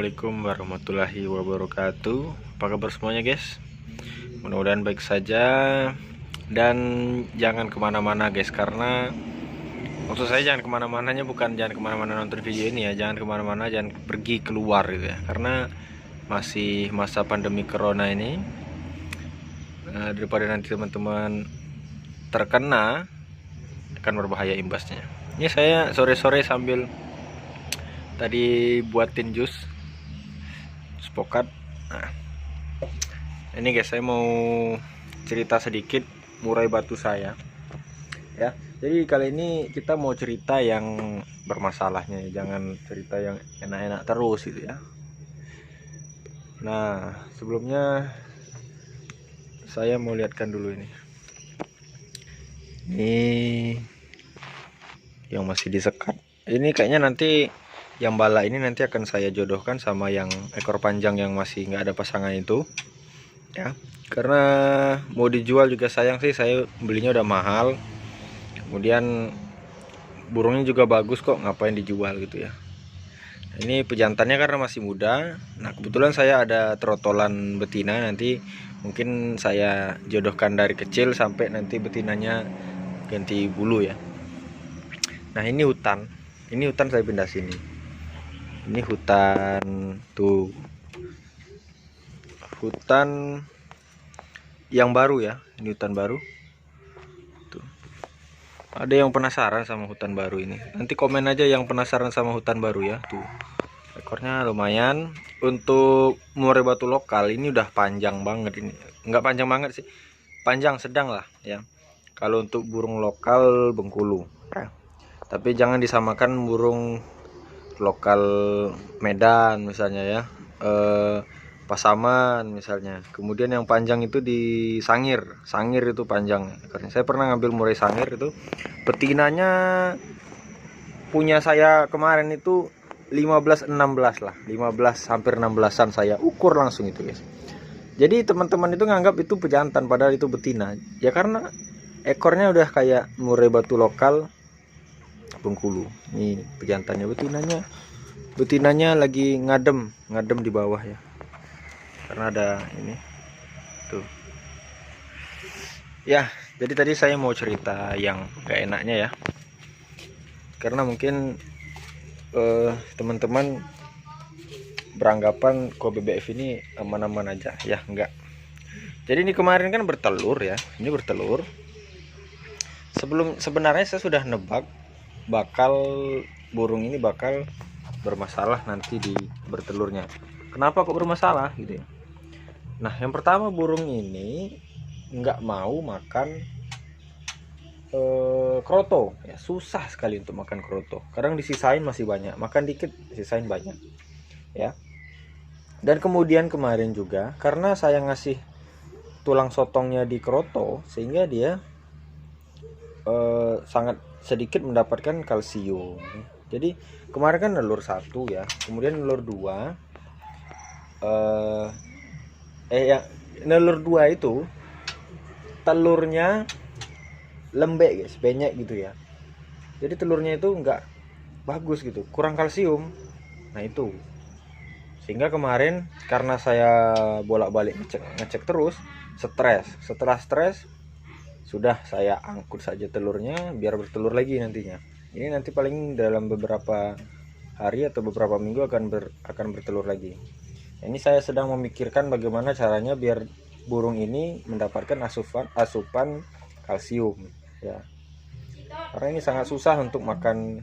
Assalamualaikum warahmatullahi wabarakatuh. Apa kabar semuanya guys? Mudah-mudahan baik saja. Dan jangan kemana-mana guys, karena maksud saya jangan kemana-mananya bukan jangan kemana-mana nonton video ini ya. Jangan kemana-mana, jangan pergi keluar gitu ya, karena masih masa pandemi corona ini. Daripada nanti teman-teman terkena, akan berbahaya imbasnya. Ini saya sore-sore sambil tadi buatin jus pokat. Nah, ini guys, saya mau cerita sedikit murai batu saya ya. Jadi kali ini kita mau cerita yang bermasalahnya ya, jangan cerita yang enak-enak terus gitu ya. Nah, sebelumnya saya mau lihatkan dulu ini yang masih disekat. Ini kayaknya nanti yang bala ini nanti akan saya jodohkan sama yang ekor panjang yang masih nggak ada pasangan itu ya, karena mau dijual juga sayang sih, saya belinya udah mahal, kemudian burungnya juga bagus kok, ngapain dijual gitu ya. Ini pejantannya karena masih muda. Nah, kebetulan saya ada trotolan betina, nanti mungkin saya jodohkan dari kecil sampai nanti betinanya ganti bulu ya. Nah, ini hutan saya pindah sini. Ini hutan tuh, hutan yang baru ya. Ini hutan baru tuh. Ada yang penasaran sama hutan baru ini? Nanti komen aja yang penasaran sama hutan baru ya. Tuh, ekornya lumayan. Untuk murai batu lokal ini udah panjang banget ini. Nggak panjang banget sih, panjang sedang lah ya. Kalau untuk burung lokal Bengkulu ya. Tapi jangan disamakan burung lokal Medan misalnya ya, Pasaman misalnya. Kemudian yang panjang itu di Sangir itu panjang. Karena saya pernah ngambil murai Sangir itu, betinanya punya saya kemarin itu 15-16 lah, 15 hampir 16an saya ukur langsung itu guys. Jadi teman-teman itu nganggap itu pejantan padahal itu betina ya, karena ekornya udah kayak murai batu lokal Bengkulu. Ini pejantannya, betinanya lagi ngadem di bawah ya, karena ada ini tuh ya. Jadi tadi saya mau cerita yang gak enaknya ya, karena mungkin teman-teman beranggapan kok BBF ini aman-aman aja ya, enggak. Jadi ini kemarin kan bertelur ya, ini bertelur. Sebenarnya saya sudah nebak burung ini bakal bermasalah nanti di bertelurnya. Kenapa kok bermasalah gitu ya? Nah, yang pertama, burung ini nggak mau makan kroto ya, susah sekali untuk makan kroto. Kadang disisain masih banyak, makan dikit sisain banyak ya. Dan kemudian kemarin juga karena saya ngasih tulang sotongnya di kroto, sehingga dia sangat sedikit mendapatkan kalsium. Jadi kemarin kan nelur 1 ya, kemudian nelur 2 nelur 2 itu telurnya lembek guys, banyak gitu ya. Jadi telurnya itu enggak bagus gitu, kurang kalsium. Nah itu, sehingga kemarin karena saya bolak-balik ngecek terus, setelah stres sudah saya angkut saja telurnya biar bertelur lagi nantinya. Ini nanti paling dalam beberapa hari atau beberapa minggu akan bertelur lagi. Ini saya sedang memikirkan bagaimana caranya biar burung ini mendapatkan asupan kalsium ya. Karena ini sangat susah untuk makan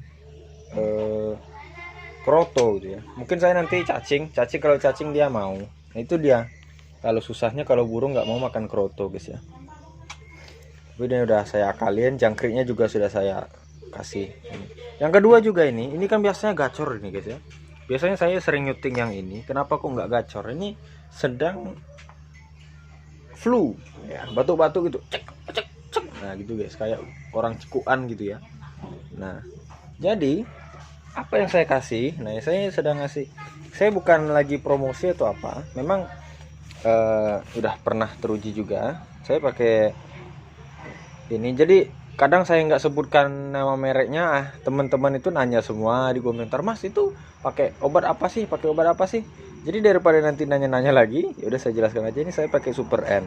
kroto gitu ya. Mungkin saya nanti cacing kalau cacing dia mau. Nah, itu dia. Kalau susahnya kalau burung nggak mau makan kroto guys ya. Ini udah saya akalin, jangkriknya juga sudah saya kasih. Yang kedua juga ini kan biasanya gacor ini guys ya. Biasanya saya sering nyuting yang ini, kenapa kok nggak gacor? Ini sedang flu ya, batuk-batuk gitu, cek. Nah gitu guys, kayak orang cekuan gitu ya. Nah jadi apa yang saya kasih, nah saya sedang ngasih, saya bukan lagi promosi atau apa, memang udah pernah teruji juga saya pakai ini. Jadi kadang saya nggak sebutkan nama mereknya, teman-teman itu nanya semua di komentar, Mas itu pakai obat apa sih, pakai obat apa sih. Jadi daripada nanti nanya-nanya lagi, ya udah saya jelaskan aja, ini saya pakai Super N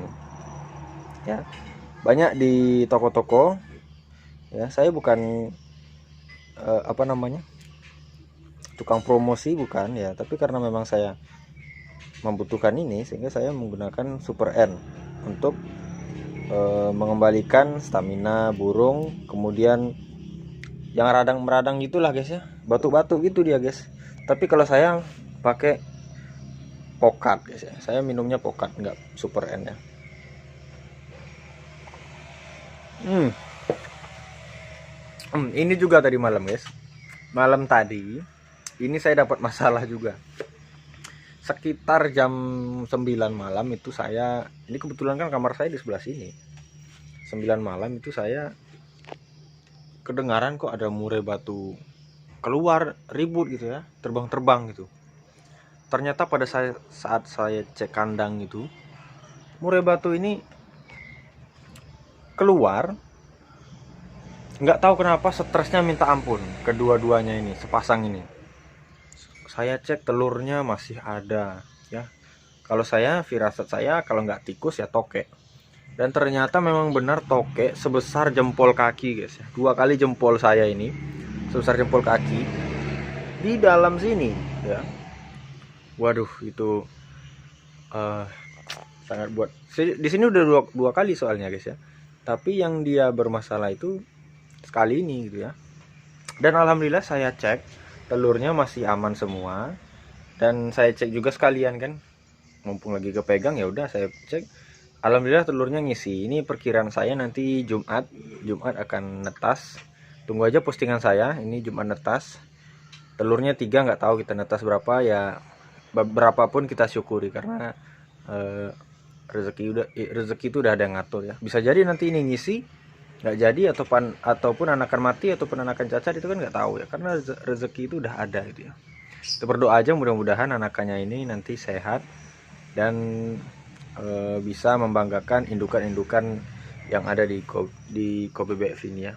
ya, banyak di toko-toko ya. Saya bukan apa namanya, tukang promosi bukan ya, tapi karena memang saya membutuhkan ini sehingga saya menggunakan Super N untuk mengembalikan stamina burung. Kemudian yang radang-meradang gitulah guys ya, batuk-batuk gitu dia guys. Tapi kalau saya pakai Pokat guys ya, saya minumnya Pokat, enggak Super N ya. Ini juga tadi malam guys, malam tadi ini saya dapat masalah juga. Sekitar jam 9 malam itu saya, ini kebetulan kan kamar saya di sebelah sini, 9 malam itu saya kedengaran kok ada murai batu keluar ribut gitu ya, terbang-terbang gitu. Ternyata pada saat saya cek kandang itu, murai batu ini keluar, nggak tahu kenapa stresnya minta ampun, kedua-duanya ini, sepasang ini. Saya cek telurnya masih ada ya. Kalau saya, firasat saya kalau nggak tikus ya tokek. Dan ternyata memang benar tokek sebesar jempol kaki guys ya. 2 kali jempol saya ini sebesar jempol kaki di dalam sini ya. Waduh itu sangat buat di sini udah dua kali soalnya guys ya. Tapi yang dia bermasalah itu sekali ini gitu ya. Dan alhamdulillah saya cek telurnya masih aman semua, dan saya cek juga sekalian kan, mumpung lagi kepegang ya udah saya cek, alhamdulillah telurnya ngisi. Ini perkiraan saya nanti Jumat akan netas. Tunggu aja postingan saya, ini Jumat netas. Telurnya 3, nggak tahu kita netas berapa ya, berapapun kita syukuri karena rezeki itu udah ada yang ngatur ya. Bisa jadi nanti ini ngisi nggak jadi, ataupun anakan mati ataupun anakan cacat, itu kan nggak tahu ya, karena rezeki itu udah ada gitu ya. Kita berdoa aja mudah-mudahan anakannya ini nanti sehat dan bisa membanggakan indukan-indukan yang ada di Kobe BF ini ya.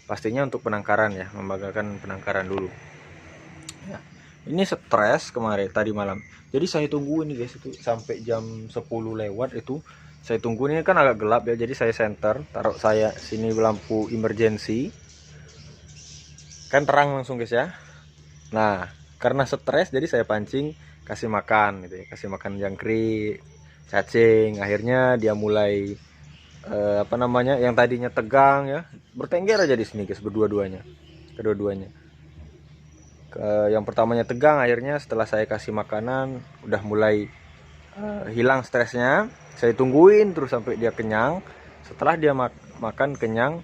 Pastinya untuk penangkaran ya, membanggakan penangkaran dulu ya. Ini stres kemarin tadi malam, jadi saya tunggu ini guys, itu sampai jam 10 lewat itu saya tunggu. Ini kan agak gelap ya, jadi saya center, taruh saya sini lampu emergency, kan terang langsung guys ya. Nah karena stres jadi saya pancing, kasih makan gitu ya, kasih makan jangkrik, cacing. Akhirnya dia mulai apa namanya, yang tadinya tegang ya, bertengger aja di sini guys, kedua-duanya. Yang pertamanya tegang, akhirnya setelah saya kasih makanan udah mulai hilang stresnya. Saya tungguin terus sampai dia kenyang. Setelah dia makan kenyang,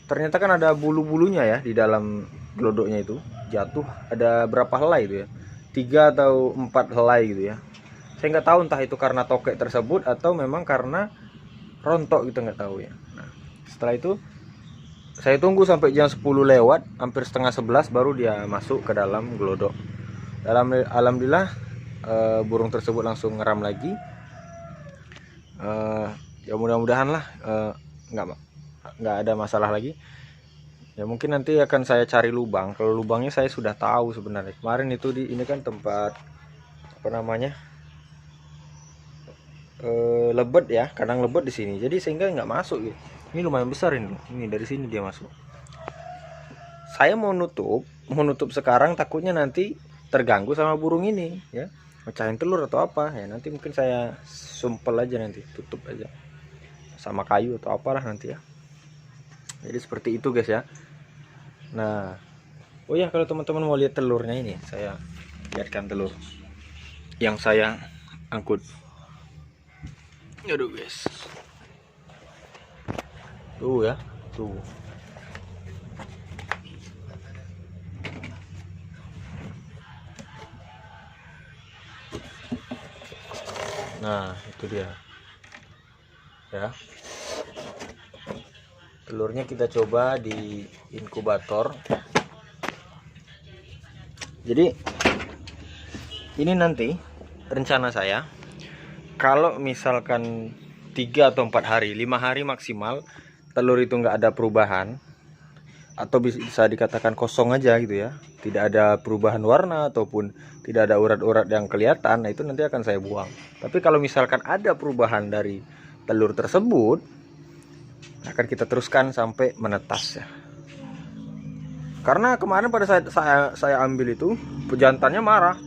ternyata kan ada bulu-bulunya ya di dalam gelodoknya itu, jatuh ada berapa helai itu ya, 3 atau 4 helai gitu ya. Saya nggak tahu entah itu karena tokek tersebut atau memang karena rontok gitu, nggak tahu ya. Nah setelah itu saya tunggu sampai jam 10 lewat, hampir setengah 11 baru dia masuk ke dalam gelodok. Alhamdulillah burung tersebut langsung ngeram lagi. Ya mudah-mudahan lah nggak ada masalah lagi ya. Mungkin nanti akan saya cari lubang. Kalau lubangnya saya sudah tahu sebenarnya, kemarin itu ini kan tempat apa namanya, lebet ya, kandang lebet di sini, jadi sehingga nggak masuk gitu. Ini lumayan besar ini dari sini dia masuk. Saya mau nutup sekarang, takutnya nanti terganggu sama burung ini ya, mecahin telur atau apa ya. Nanti mungkin saya sumpel aja, nanti tutup aja sama kayu atau apalah nanti ya. Jadi seperti itu guys ya. Nah oh ya, kalau teman-teman mau lihat telurnya, ini saya lihatkan telur yang saya angkut. Aduh guys, tuh ya, tuh. Nah itu dia ya, telurnya kita coba di inkubator. Jadi ini nanti rencana saya, kalau misalkan 3 atau 4 hari, 5 hari maksimal telur itu nggak ada perubahan atau bisa dikatakan kosong aja gitu ya, tidak ada perubahan warna ataupun tidak ada urat-urat yang kelihatan, nah itu nanti akan saya buang. Tapi kalau misalkan ada perubahan dari telur tersebut, akan kita teruskan sampai menetas ya. Karena kemarin pada saat saya ambil itu, pejantannya marah.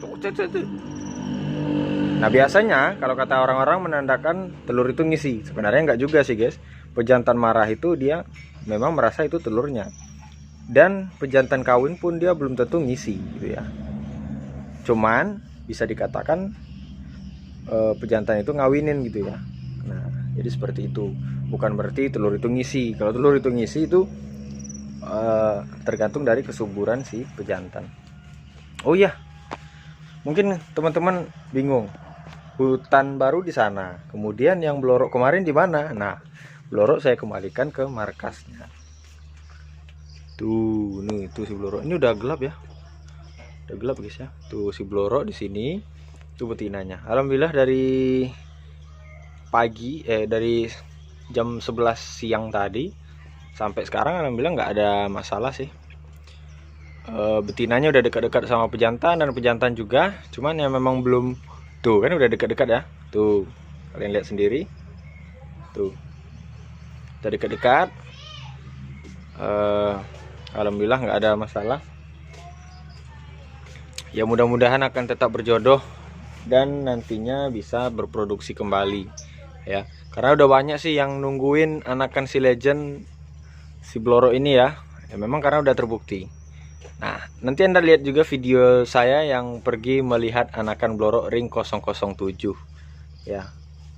Nah biasanya kalau kata orang-orang menandakan telur itu ngisi. Sebenarnya nggak juga sih guys. Pejantan marah itu dia memang merasa itu telurnya. Dan pejantan kawin pun dia belum tentu ngisi gitu ya. Cuman bisa dikatakan pejantan itu ngawinin gitu ya. Nah jadi seperti itu. Bukan berarti telur itu ngisi. Kalau telur itu ngisi itu tergantung dari kesuburan si pejantan. Oh iya, mungkin teman-teman bingung. Hutan baru di sana, kemudian yang belorok kemarin di mana? Nah, belorok saya kembalikan ke markasnya. Tuh, nih tuh si belorok. Ini udah gelap ya. Udah gelap guys ya. Tuh si belorok di sini. Tuh betinanya. Alhamdulillah dari pagi dari jam 11 siang tadi sampai sekarang alhamdulillah nggak ada masalah sih. Betinanya udah dekat-dekat sama pejantan dan pejantan juga, cuman ya memang belum. Tuh kan udah dekat-dekat ya, tuh kalian lihat sendiri, tuh udah dekat-dekat. Alhamdulillah nggak ada masalah. Ya mudah-mudahan akan tetap berjodoh dan nantinya bisa berproduksi kembali ya. Karena udah banyak sih yang nungguin anakan si legend si bloro ini ya. Ya memang karena udah terbukti. Nah, nanti Anda lihat juga video saya yang pergi melihat anakan blorok ring 007 ya.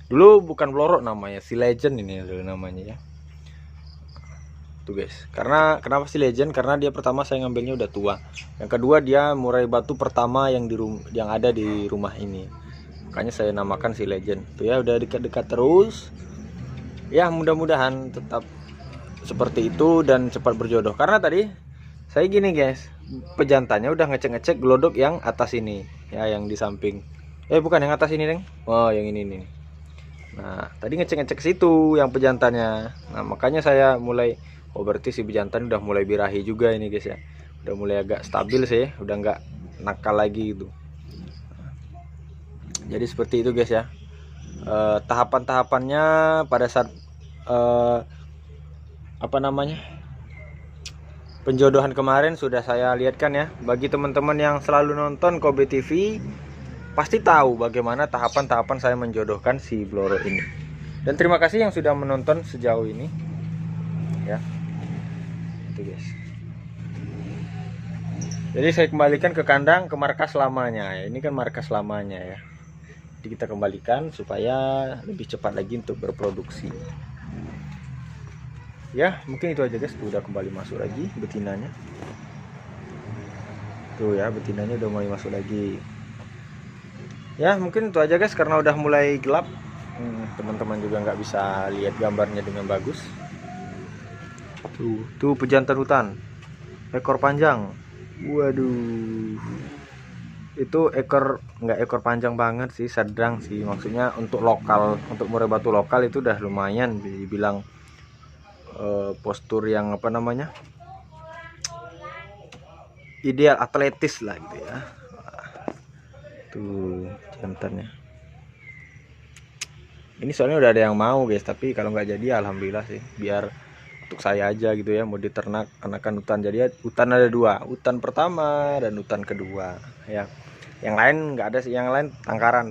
Dulu bukan blorok namanya, si legend ini dulu namanya ya. Tuh guys, karena kenapa si legend? Karena dia pertama saya ngambilnya udah tua. Yang kedua dia murai batu pertama yang yang ada di rumah ini. Makanya saya namakan si legend. Tuh ya udah dekat-dekat terus. Ya, mudah-mudahan tetap seperti itu dan cepat berjodoh. Karena tadi saya gini guys, pejantannya udah ngecek-ngecek glodok yang atas ini ya, yang di samping. Bukan yang atas ini, Deng. Oh, yang ini nih. Nah, tadi ngecek-ngecek situ yang pejantannya. Nah, makanya saya mulai, oh berarti si pejantan udah mulai birahi juga ini guys ya. Udah mulai agak stabil sih, udah nggak nakal lagi gitu. Jadi seperti itu guys ya. Tahapan-tahapannya pada saat apa namanya? Penjodohan kemarin sudah saya lihatkan ya. Bagi teman-teman yang selalu nonton Kobe TV pasti tahu bagaimana tahapan-tahapan saya menjodohkan si bloro ini. Dan terima kasih yang sudah menonton sejauh ini ya. Itu guys. Jadi saya kembalikan ke kandang, ke markas lamanya ya. Ini kan markas lamanya ya. Jadi kita kembalikan supaya lebih cepat lagi untuk berproduksi. Ya mungkin itu aja guys. Tuh udah kembali masuk lagi betinanya. Tuh ya betinanya udah mulai masuk lagi. Ya mungkin itu aja guys, karena udah mulai gelap. Teman-teman juga nggak bisa lihat gambarnya dengan bagus. Tuh pejantan hutan, ekor panjang. Waduh, itu nggak ekor panjang banget sih, sedang sih. Maksudnya untuk lokal, untuk murai batu lokal itu udah lumayan dibilang postur yang apa namanya, ideal, atletis lah gitu ya. Tuh jantannya ini soalnya udah ada yang mau guys, tapi kalau nggak jadi alhamdulillah sih, biar untuk saya aja gitu ya, mau diternak anakan hutan. Jadi hutan ada dua, hutan pertama dan hutan kedua ya. Yang lain nggak ada sih, yang lain tangkaran.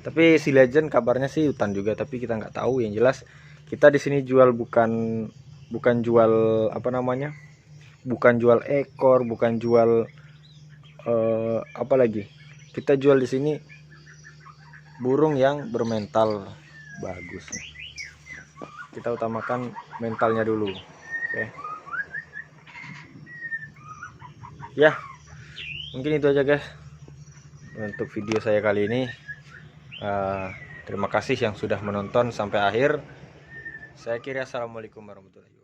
Tapi si legend kabarnya sih hutan juga, tapi kita nggak tahu. Yang jelas kita di sini jual bukan jual apa namanya, bukan jual ekor, bukan jual apa lagi. Kita jual di sini burung yang bermental bagus. Kita utamakan mentalnya dulu. Oke. Ya, mungkin itu aja guys untuk video saya kali ini. Terima kasih yang sudah menonton sampai akhir. Saya kira assalamualaikum warahmatullahi wabarakatuh.